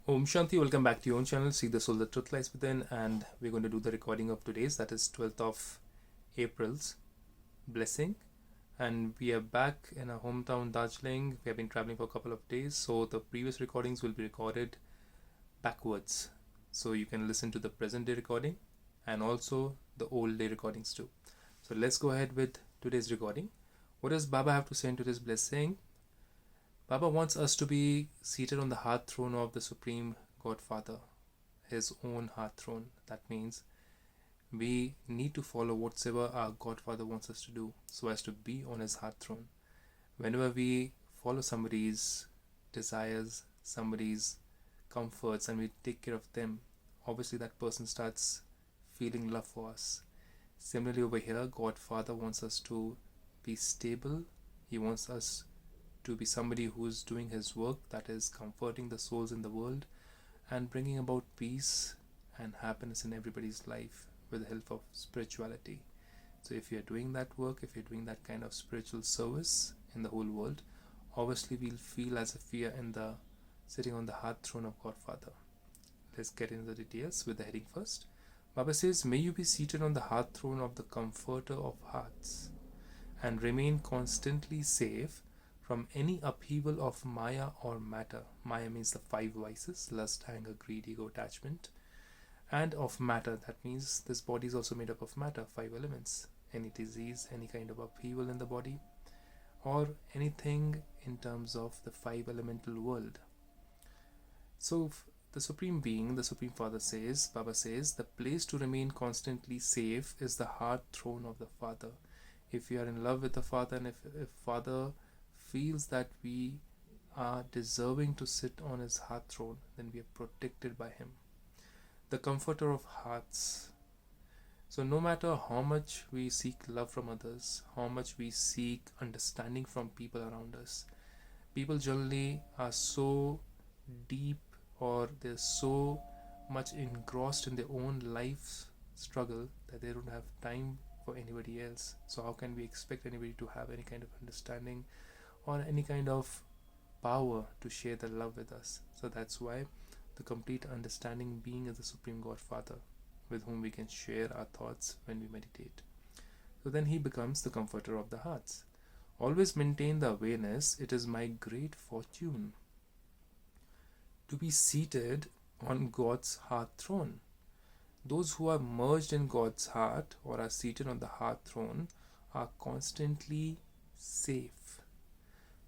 Om Shanti, welcome back to your own channel, See the Soul, the Truth Lies Within, and we're going to do the recording of today's, that is 12th of April's blessing. And we are back in our hometown, Darjeeling. We have been traveling for a couple of days, so the previous recordings will be recorded backwards. So you can listen to the present day recording and also the old day recordings too. So let's go ahead with today's recording. What does Baba have to say in today's blessing? Baba wants us to be seated on the hearth throne of the Supreme God Father, His own hearth throne. That means we need to follow whatsoever our God Father wants us to do so as to be on His hearth throne. Whenever we follow somebody's desires, somebody's comforts, and we take care of them, obviously that person starts feeling love for us. Similarly, over here, God Father wants us to be stable. He wants us to be somebody who is doing his work, that is comforting the souls in the world and bringing about peace and happiness in everybody's life with the help of spirituality. So if you're doing that work, if you're doing that kind of spiritual service in the whole world, obviously we'll feel as if we are sitting on the hearth throne of God Father. Let's get into the details with the heading first. Baba says, may you be seated on the hearth throne of the comforter of hearts and remain constantly safe from any upheaval of Maya or matter. Maya means the five vices: lust, anger, greed, ego, attachment. And of matter, that means this body is also made up of matter, five elements. Any disease, any kind of upheaval in the body, or anything in terms of the five elemental world. So the Supreme Being, the Supreme Father says, Baba says, the place to remain constantly safe is the heart throne of the Father. If you are in love with the Father, and if Father feels that we are deserving to sit on his hearth throne, then we are protected by him. The comforter of hearts. So no matter how much we seek love from others, how much we seek understanding from people around us, people generally are so deep or they're so much engrossed in their own life struggle that they don't have time for anybody else. So how can we expect anybody to have any kind of understanding or any kind of power to share the love with us? So that's why the complete understanding being is the Supreme God Father, with whom we can share our thoughts when we meditate. So then he becomes the comforter of the hearts. Always maintain the awareness, it is my great fortune to be seated on God's hearth throne. Those who are merged in God's heart or are seated on the hearth throne are constantly safe.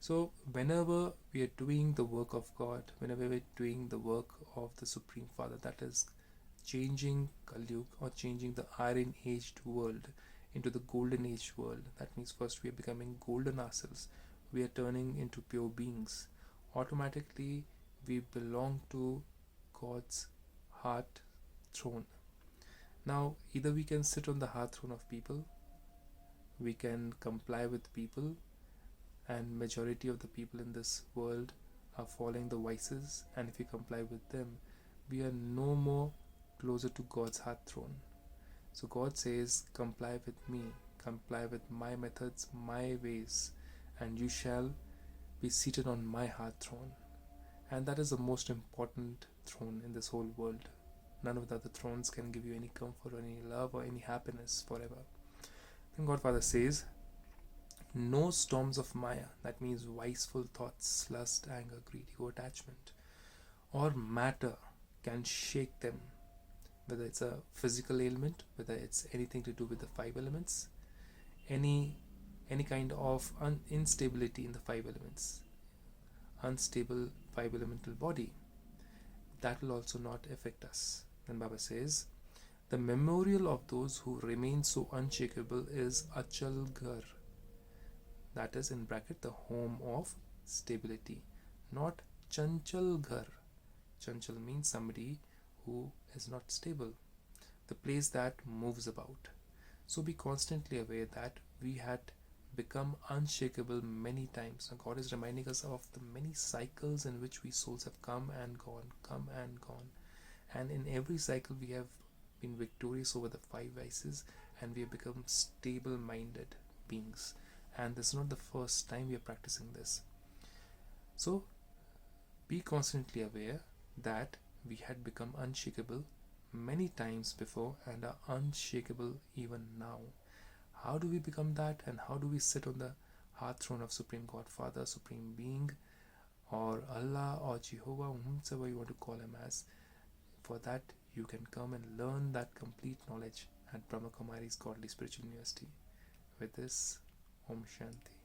So whenever we are doing the work of God, whenever we are doing the work of the Supreme Father, that is changing Kali or changing the iron aged world into the golden age world, that means first we are becoming golden ourselves, we are turning into pure beings. Automatically we belong to God's heart throne. Now either we can sit on the heart throne of people, we can comply with people, and majority of the people in this world are following the vices, and if we comply with them, we are no more closer to God's heart throne. So God says, comply with me, comply with my methods, my ways, and you shall be seated on my heart throne. And that is the most important throne in this whole world. None of the other thrones can give you any comfort or any love or any happiness forever. Then God Father says, no storms of Maya, that means viceful thoughts, lust, anger, greed, ego, attachment, or matter can shake them. Whether it's a physical ailment, whether it's anything to do with the five elements, any kind of instability in the five elements, unstable five elemental body, that will also not affect us. Then Baba says, the memorial of those who remain so unshakable is Achal Ghar. That is in bracket the home of stability, not Chanchal Ghar. Chanchal means somebody who is not stable, the place that moves about. So be constantly aware that we had become unshakable many times. Now God is reminding us of the many cycles in which we souls have come and gone. And in every cycle we have been victorious over the five vices and we have become stable-minded beings. And this is not the first time we are practicing this. So be constantly aware that we had become unshakable many times before and are unshakable even now. How do we become that, and how do we sit on the heart throne of Supreme Godfather, Supreme Being, or Allah, or Jehovah, whomsoever you want to call him as? For that, you can come and learn that complete knowledge at Brahmakumaris Godly Spiritual University. With this, Om Shanti.